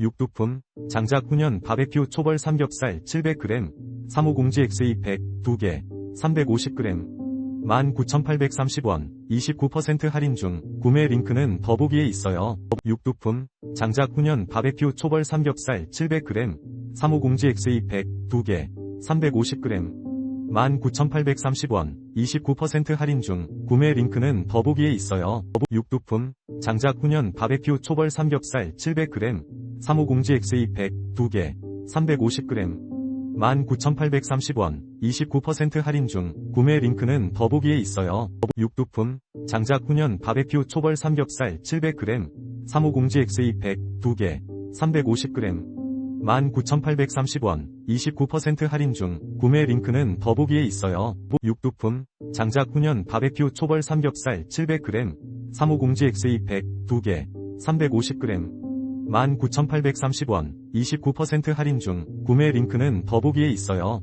육두품, 장작 훈연 바베큐 초벌 삼겹살 700g, 350GXE 100, 2개, 350g, 19,830원, 29% 할인 중, 구매 링크는 더보기에 있어요. 육두품, 장작 훈연 바베큐 초벌 삼겹살 700g, 350GXE 100, 2개, 350g, 19,830원, 29% 할인 중, 구매 링크는 더보기에 있어요. 육두품, 장작 훈연 바베큐 초벌 삼겹살 700g, 350GXE 100, 2개, 350g, 19,830원, 29% 할인 중, 구매 링크는 더보기에 있어요. 육두품, 장작 훈연 바베큐 초벌 삼겹살 700g, 350GXE 100, 2개, 350g, 19,830원, 29% 할인 중, 구매 링크는 더보기에 있어요. 육두품, 장작 훈연 바베큐 초벌 삼겹살 700g, 350GXE 100, 2개, 350g, 19,830원, 29% 할인 중, 구매 링크는 더보기에 있어요.